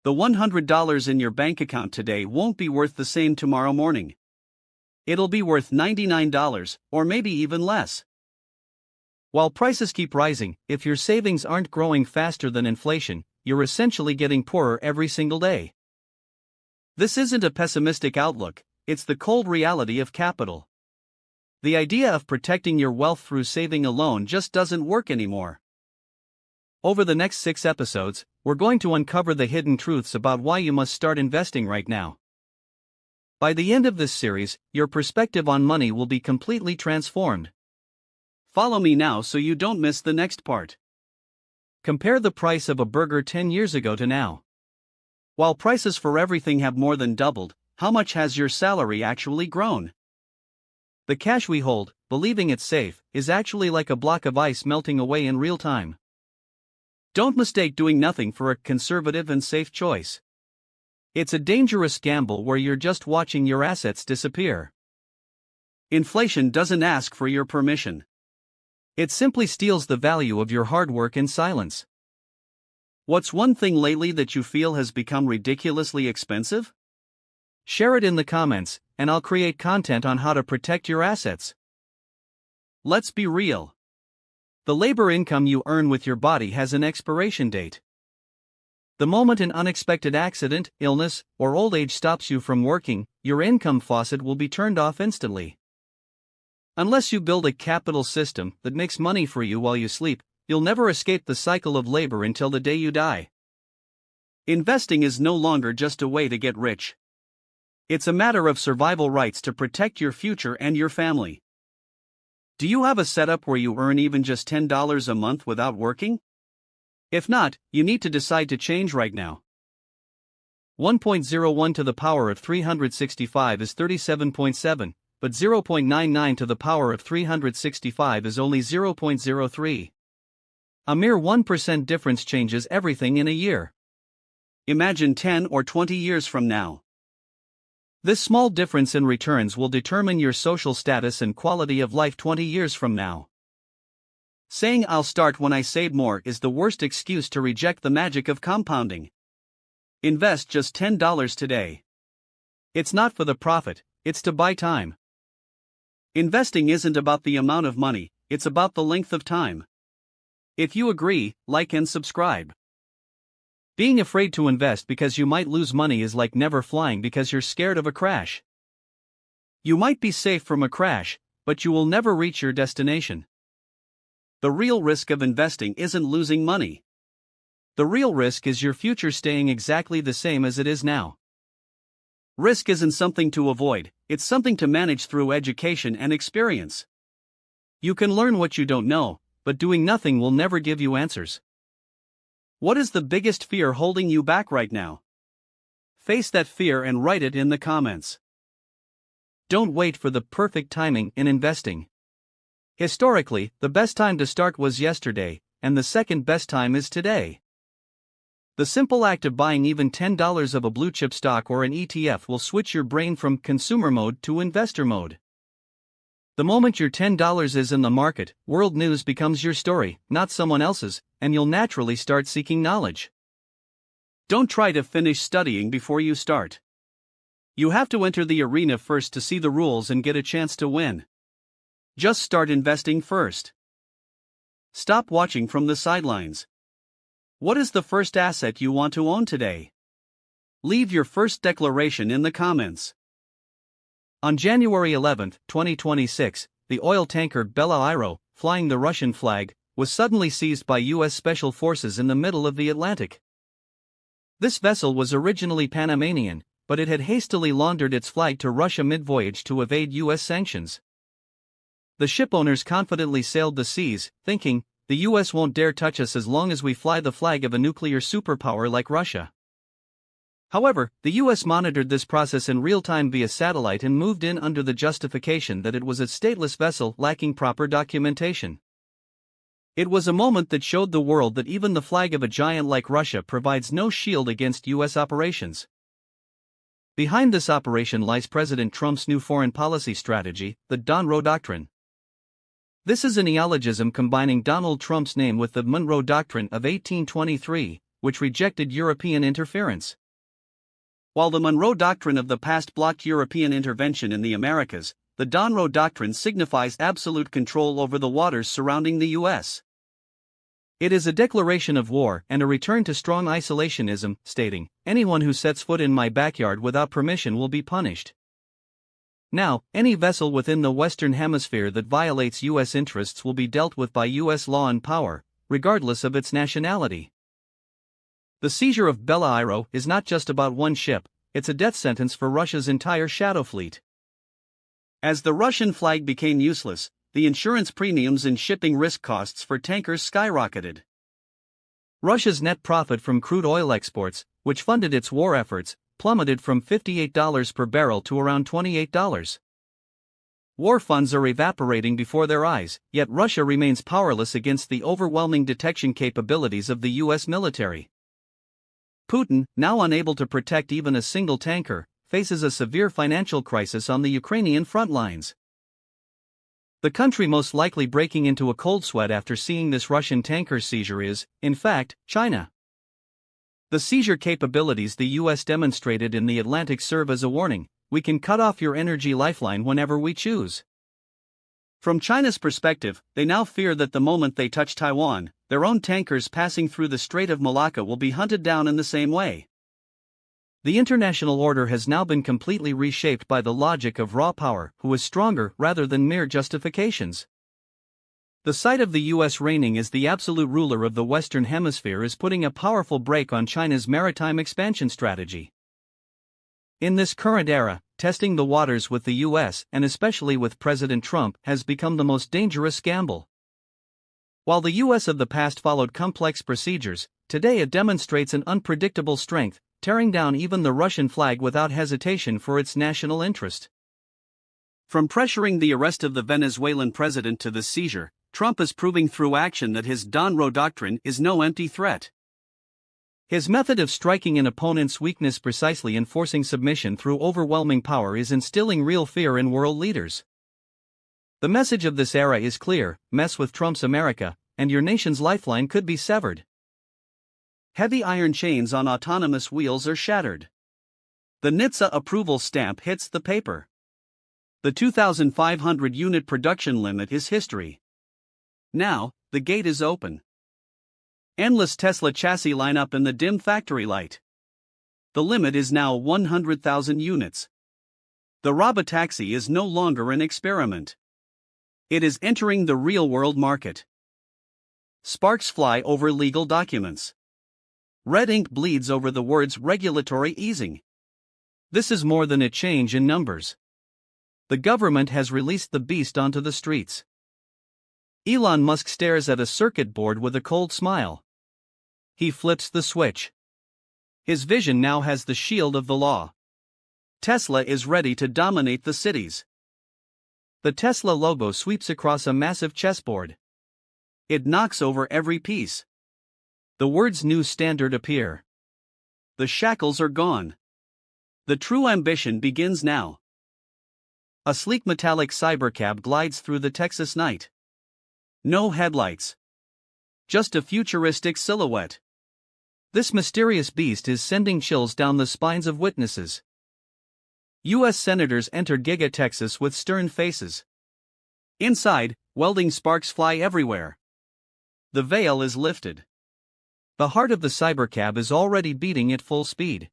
The $100 in your bank account today won't be worth the same tomorrow morning. It'll be worth $99, or maybe even less. While prices keep rising, if your savings aren't growing faster than inflation, you're essentially getting poorer every single day. This isn't a pessimistic outlook, it's the cold reality of capital. The idea of protecting your wealth through saving alone just doesn't work anymore. Over the next 6 episodes, we're going to uncover the hidden truths about why you must start investing right now. By the end of this series, your perspective on money will be completely transformed. Follow me now so you don't miss the next part. Compare the price of a burger 10 years ago to now. While prices for everything have more than doubled, how much has your salary actually grown? The cash we hold, believing it's safe, is actually like a block of ice melting away in real time. Don't mistake doing nothing for a conservative and safe choice. It's a dangerous gamble where you're just watching your assets disappear. Inflation doesn't ask for your permission. It simply steals the value of your hard work in silence. What's one thing lately that you feel has become ridiculously expensive? Share it in the comments, and I'll create content on how to protect your assets. Let's be real. The labor income you earn with your body has an expiration date. The moment an unexpected accident, illness, or old age stops you from working, your income faucet will be turned off instantly. Unless you build a capital system that makes money for you while you sleep, you'll never escape the cycle of labor until the day you die. Investing is no longer just a way to get rich. It's a matter of survival rights to protect your future and your family. Do you have a setup where you earn even just $10 a month without working? If not, you need to decide to change right now. 1.01 to the power of 365 is 37.7, but 0.99 to the power of 365 is only 0.03. A mere 1% difference changes everything in a year. Imagine 10 or 20 years from now. This small difference in returns will determine your social status and quality of life 20 years from now. Saying "I'll start when I save more" is the worst excuse to reject the magic of compounding. Invest just $10 today. It's not for the profit, it's to buy time. Investing isn't about the amount of money, it's about the length of time. If you agree, like and subscribe. Being afraid to invest because you might lose money is like never flying because you're scared of a crash. You might be safe from a crash, but you will never reach your destination. The real risk of investing isn't losing money. The real risk is your future staying exactly the same as it is now. Risk isn't something to avoid, it's something to manage through education and experience. You can learn what you don't know, but doing nothing will never give you answers. What is the biggest fear holding you back right now? Face that fear and write it in the comments. Don't wait for the perfect timing in investing. Historically, the best time to start was yesterday, and the second best time is today. The simple act of buying even $10 of a blue chip stock or an ETF will switch your brain from consumer mode to investor mode. The moment your $10 is in the market, world news becomes your story, not someone else's, and you'll naturally start seeking knowledge. Don't try to finish studying before you start. You have to enter the arena first to see the rules and get a chance to win. Just start investing first. Stop watching from the sidelines. What is the first asset you want to own today? Leave your first declaration in the comments. On January 11, 2026, the oil tanker Bella Iro, flying the Russian flag, was suddenly seized by U.S. Special Forces in the middle of the Atlantic. This vessel was originally Panamanian, but it had hastily laundered its flag to Russia mid-voyage to evade U.S. sanctions. The shipowners confidently sailed the seas, thinking, "The U.S. won't dare touch us as long as we fly the flag of a nuclear superpower like Russia." However, the U.S. monitored this process in real time via satellite and moved in under the justification that it was a stateless vessel lacking proper documentation. It was a moment that showed the world that even the flag of a giant like Russia provides no shield against U.S. operations. Behind this operation lies President Trump's new foreign policy strategy, the Monroe Doctrine. This is a neologism combining Donald Trump's name with the Monroe Doctrine of 1823, which rejected European interference. While the Monroe Doctrine of the past blocked European intervention in the Americas, the Monroe Doctrine signifies absolute control over the waters surrounding the U.S. It is a declaration of war and a return to strong isolationism, stating, "Anyone who sets foot in my backyard without permission will be punished." Now, any vessel within the Western Hemisphere that violates U.S. interests will be dealt with by U.S. law and power, regardless of its nationality. The seizure of Bella Iro is not just about one ship, it's a death sentence for Russia's entire shadow fleet. As the Russian flag became useless, the insurance premiums and shipping risk costs for tankers skyrocketed. Russia's net profit from crude oil exports, which funded its war efforts, plummeted from $58 per barrel to around $28. War funds are evaporating before their eyes, yet Russia remains powerless against the overwhelming detection capabilities of the U.S. military. Putin, now unable to protect even a single tanker, faces a severe financial crisis on the Ukrainian front lines. The country most likely breaking into a cold sweat after seeing this Russian tanker seizure is, in fact, China. The seizure capabilities the U.S. demonstrated in the Atlantic serve as a warning: we can cut off your energy lifeline whenever we choose. From China's perspective, they now fear that the moment they touch Taiwan, their own tankers passing through the Strait of Malacca will be hunted down in the same way. The international order has now been completely reshaped by the logic of raw power, who is stronger rather than mere justifications. The sight of the U.S. reigning as the absolute ruler of the Western Hemisphere is putting a powerful brake on China's maritime expansion strategy. In this current era, testing the waters with the U.S., and especially with President Trump, has become the most dangerous gamble. While the U.S. of the past followed complex procedures, today it demonstrates an unpredictable strength, tearing down even the Russian flag without hesitation for its national interest. From pressuring the arrest of the Venezuelan president to the seizure, Trump is proving through action that his Monroe Doctrine is no empty threat. His method of striking an opponent's weakness precisely and forcing submission through overwhelming power is instilling real fear in world leaders. The message of this era is clear: mess with Trump's America, and your nation's lifeline could be severed. Heavy iron chains on autonomous wheels are shattered. The NHTSA approval stamp hits the paper. The 2,500 unit production limit is history. Now, the gate is open. Endless Tesla chassis line up in the dim factory light. The limit is now 100,000 units. The robotaxi is no longer an experiment. It is entering the real-world market. Sparks fly over legal documents. Red ink bleeds over the words regulatory easing. This is more than a change in numbers. The government has released the beast onto the streets. Elon Musk stares at a circuit board with a cold smile. He flips the switch. His vision now has the shield of the law. Tesla is ready to dominate the cities. The Tesla logo sweeps across a massive chessboard. It knocks over every piece. The words "new standard" appear. The shackles are gone. The true ambition begins now. A sleek metallic cybercab glides through the Texas night. No headlights. Just a futuristic silhouette. This mysterious beast is sending chills down the spines of witnesses. U.S. senators enter Giga Texas with stern faces. Inside, welding sparks fly everywhere. The veil is lifted. The heart of the cybercab is already beating at full speed.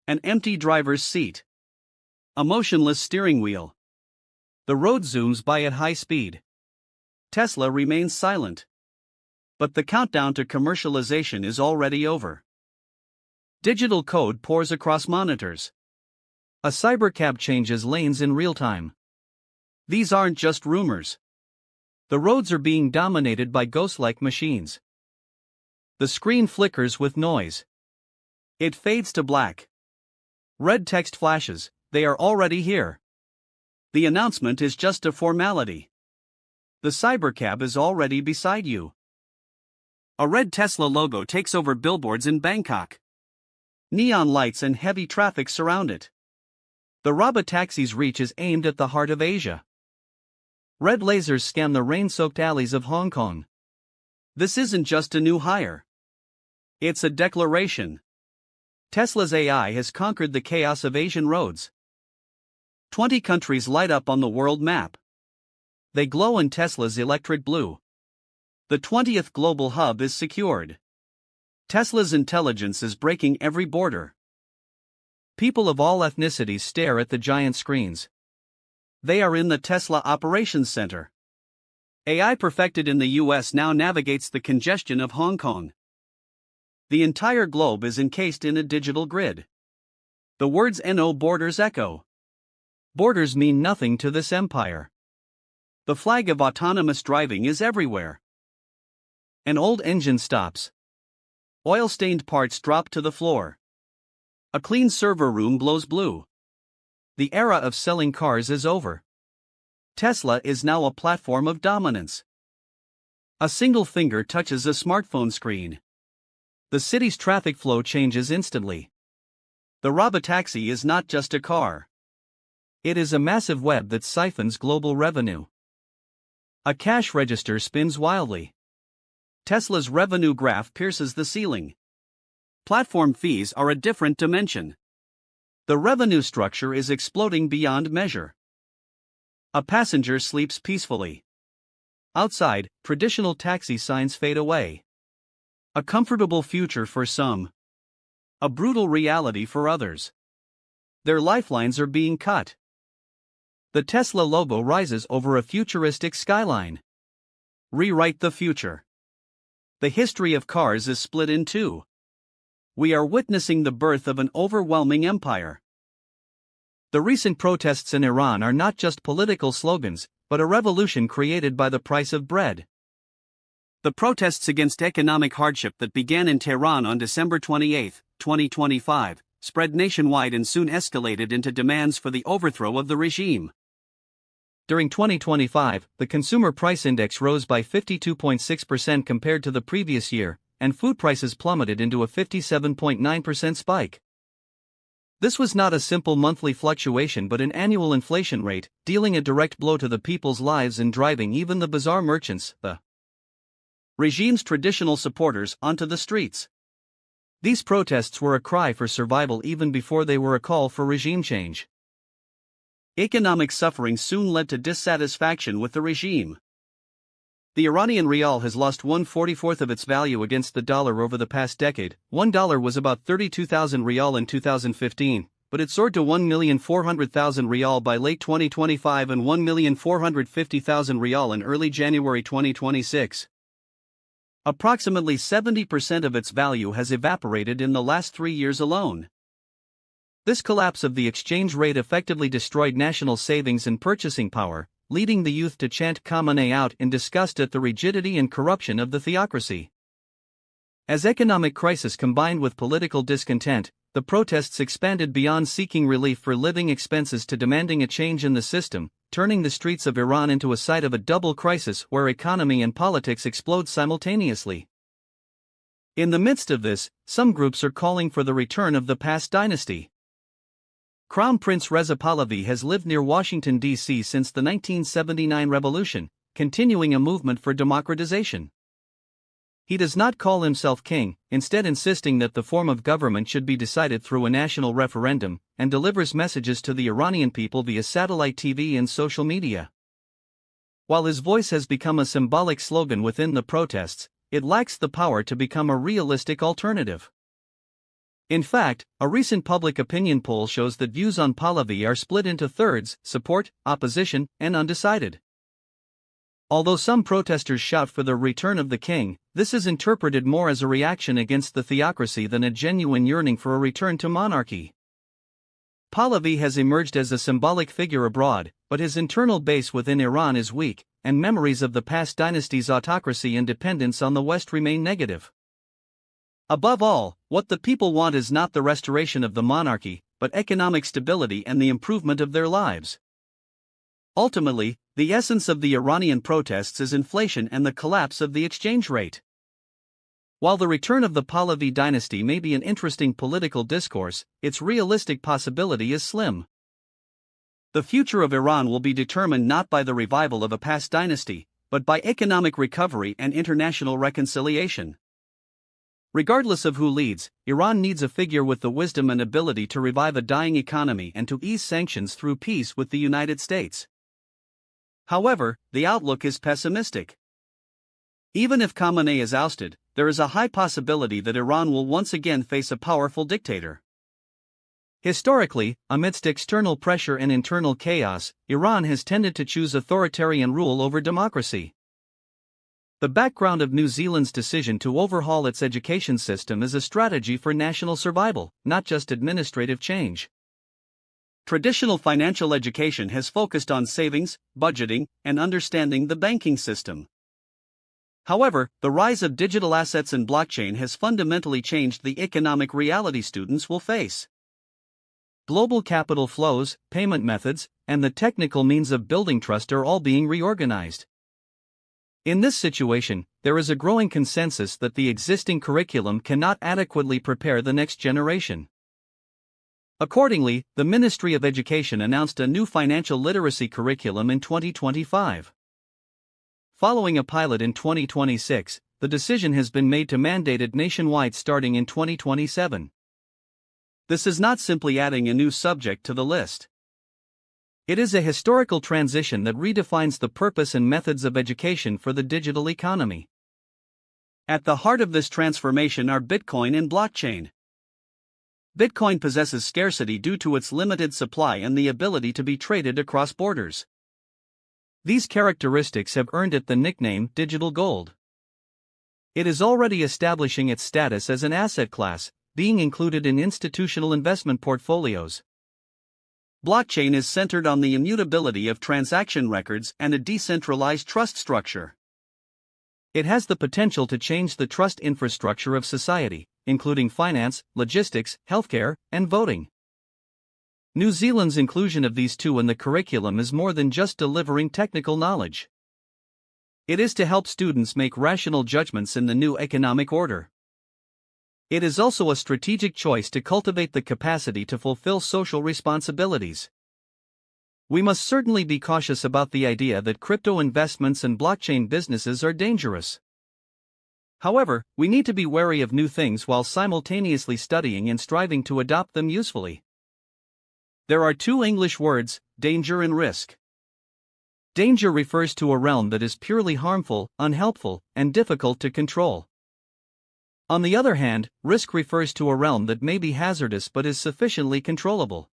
An empty driver's seat. A motionless steering wheel. The road zooms by at high speed. Tesla remains silent. But the countdown to commercialization is already over. Digital code pours across monitors. A cybercab changes lanes in real time. These aren't just rumors. The roads are being dominated by ghost-like machines. The screen flickers with noise. It fades to black. Red text flashes: they are already here. The announcement is just a formality. The cybercab is already beside you. A red Tesla logo takes over billboards in Bangkok. Neon lights and heavy traffic surround it. The robotaxi's reach is aimed at the heart of Asia. Red lasers scan the rain-soaked alleys of Hong Kong. This isn't just a new hire. It's a declaration. Tesla's AI has conquered the chaos of Asian roads. 20 countries light up on the world map. They glow in Tesla's electric blue. The 20th global hub is secured. Tesla's intelligence is breaking every border. People of all ethnicities stare at the giant screens. They are in the Tesla Operations Center. AI perfected in the US now navigates the congestion of Hong Kong. The entire globe is encased in a digital grid. The words "No borders" echo. Borders mean nothing to this empire. The flag of autonomous driving is everywhere. An old engine stops. Oil-stained parts drop to the floor. A clean server room blows blue. The era of selling cars is over. Tesla is now a platform of dominance. A single finger touches a smartphone screen. The city's traffic flow changes instantly. The robotaxi is not just a car. It is a massive web that siphons global revenue. A cash register spins wildly. Tesla's revenue graph pierces the ceiling. Platform fees are a different dimension. The revenue structure is exploding beyond measure. A passenger sleeps peacefully. Outside, traditional taxi signs fade away. A comfortable future for some. A brutal reality for others. Their lifelines are being cut. The Tesla logo rises over a futuristic skyline. Rewrite the future. The history of cars is split in two. We are witnessing the birth of an overwhelming empire. The recent protests in Iran are not just political slogans, but a revolution created by the price of bread. The protests against economic hardship that began in Tehran on December 28, 2025, spread nationwide and soon escalated into demands for the overthrow of the regime. During 2025, the Consumer Price Index rose by 52.6% compared to the previous year, and food prices plummeted into a 57.9% spike. This was not a simple monthly fluctuation but an annual inflation rate, dealing a direct blow to the people's lives and driving even the bazaar merchants, the regime's traditional supporters, onto the streets. These protests were a cry for survival even before they were a call for regime change. Economic suffering soon led to dissatisfaction with the regime. The Iranian rial has lost 1/44 of its value against the dollar over the past decade. $1 was about 32,000 rial in 2015, but it soared to 1,400,000 rial by late 2025 and 1,450,000 rial in early January 2026. Approximately 70% of its value has evaporated in the last 3 years alone. This collapse of the exchange rate effectively destroyed national savings and purchasing power, leading the youth to chant Khamenei out in disgust at the rigidity and corruption of the theocracy. As economic crisis combined with political discontent, the protests expanded beyond seeking relief for living expenses to demanding a change in the system, turning the streets of Iran into a site of a double crisis where economy and politics explode simultaneously. In the midst of this, some groups are calling for the return of the past dynasty. Crown Prince Reza Pahlavi has lived near Washington, D.C. since the 1979 revolution, continuing a movement for democratization. He does not call himself king, instead insisting that the form of government should be decided through a national referendum, and delivers messages to the Iranian people via satellite TV and social media. While his voice has become a symbolic slogan within the protests, it lacks the power to become a realistic alternative. In fact, a recent public opinion poll shows that views on Pahlavi are split into thirds: support, opposition, and undecided. Although some protesters shout for the return of the king, this is interpreted more as a reaction against the theocracy than a genuine yearning for a return to monarchy. Pahlavi has emerged as a symbolic figure abroad, but his internal base within Iran is weak, and memories of the past dynasty's autocracy and dependence on the West remain negative. Above all, what the people want is not the restoration of the monarchy, but economic stability and the improvement of their lives. Ultimately, the essence of the Iranian protests is inflation and the collapse of the exchange rate. While the return of the Pahlavi dynasty may be an interesting political discourse, its realistic possibility is slim. The future of Iran will be determined not by the revival of a past dynasty, but by economic recovery and international reconciliation. Regardless of who leads, Iran needs a figure with the wisdom and ability to revive a dying economy and to ease sanctions through peace with the United States. However, the outlook is pessimistic. Even if Khamenei is ousted, there is a high possibility that Iran will once again face a powerful dictator. Historically, amidst external pressure and internal chaos, Iran has tended to choose authoritarian rule over democracy. The background of New Zealand's decision to overhaul its education system is a strategy for national survival, not just administrative change. Traditional financial education has focused on savings, budgeting, and understanding the banking system. However, the rise of digital assets and blockchain has fundamentally changed the economic reality students will face. Global capital flows, payment methods, and the technical means of building trust are all being reorganized. In this situation, there is a growing consensus that the existing curriculum cannot adequately prepare the next generation. Accordingly, the Ministry of Education announced a new financial literacy curriculum in 2025. Following a pilot in 2026, the decision has been made to mandate it nationwide starting in 2027. This is not simply adding a new subject to the list. It is a historical transition that redefines the purpose and methods of education for the digital economy. At the heart of this transformation are Bitcoin and blockchain. Bitcoin possesses scarcity due to its limited supply and the ability to be traded across borders. These characteristics have earned it the nickname digital gold. It is already establishing its status as an asset class, being included in institutional investment portfolios. Blockchain is centered on the immutability of transaction records and a decentralized trust structure. It has the potential to change the trust infrastructure of society, including finance, logistics, healthcare, and voting. New Zealand's inclusion of these two in the curriculum is more than just delivering technical knowledge. It is to help students make rational judgments in the new economic order. It is also a strategic choice to cultivate the capacity to fulfill social responsibilities. We must certainly be cautious about the idea that crypto investments and blockchain businesses are dangerous. However, we need to be wary of new things while simultaneously studying and striving to adopt them usefully. There are two English words, danger and risk. Danger refers to a realm that is purely harmful, unhelpful, and difficult to control. On the other hand, risk refers to a realm that may be hazardous but is sufficiently controllable.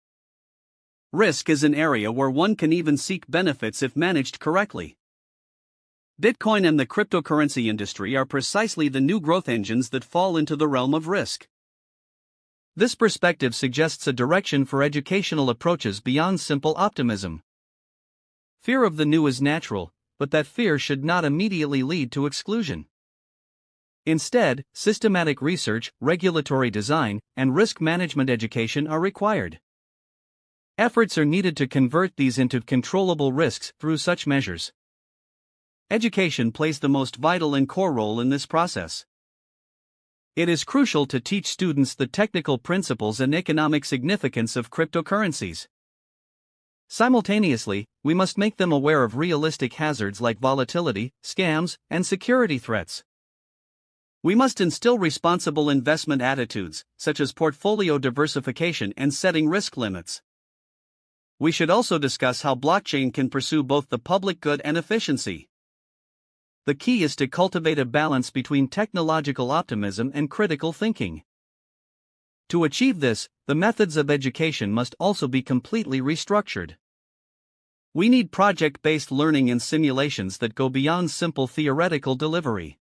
Risk is an area where one can even seek benefits if managed correctly. Bitcoin and the cryptocurrency industry are precisely the new growth engines that fall into the realm of risk. This perspective suggests a direction for educational approaches beyond simple optimism. Fear of the new is natural, but that fear should not immediately lead to exclusion. Instead, systematic research, regulatory design, and risk management education are required. Efforts are needed to convert these into controllable risks through such measures. Education plays the most vital and core role in this process. It is crucial to teach students the technical principles and economic significance of cryptocurrencies. Simultaneously, we must make them aware of realistic hazards like volatility, scams, and security threats. We must instill responsible investment attitudes, such as portfolio diversification and setting risk limits. We should also discuss how blockchain can pursue both the public good and efficiency. The key is to cultivate a balance between technological optimism and critical thinking. To achieve this, the methods of education must also be completely restructured. We need project-based learning and simulations that go beyond simple theoretical delivery.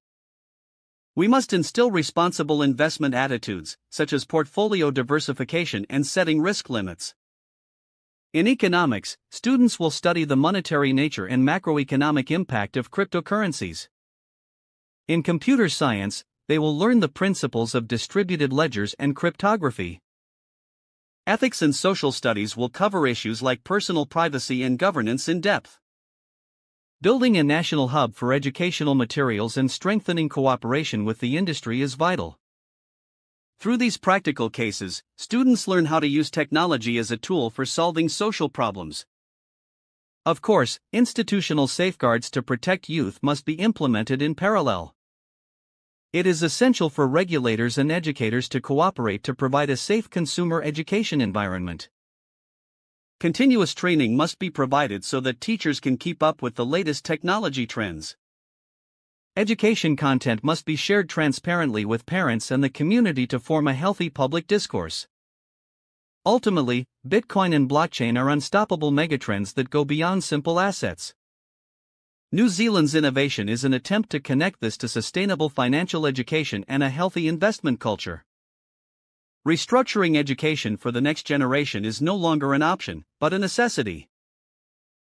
We must instill responsible investment attitudes, such as portfolio diversification and setting risk limits. In economics, students will study the monetary nature and macroeconomic impact of cryptocurrencies. In computer science, they will learn the principles of distributed ledgers and cryptography. Ethics and social studies will cover issues like personal privacy and governance in depth. Building a national hub for educational materials and strengthening cooperation with the industry is vital. Through these practical cases, students learn how to use technology as a tool for solving social problems. Of course, institutional safeguards to protect youth must be implemented in parallel. It is essential for regulators and educators to cooperate to provide a safe consumer education environment. Continuous training must be provided so that teachers can keep up with the latest technology trends. Education content must be shared transparently with parents and the community to form a healthy public discourse. Ultimately, Bitcoin and blockchain are unstoppable megatrends that go beyond simple assets. New Zealand's innovation is an attempt to connect this to sustainable financial education and a healthy investment culture. Restructuring education for the next generation is no longer an option, but a necessity.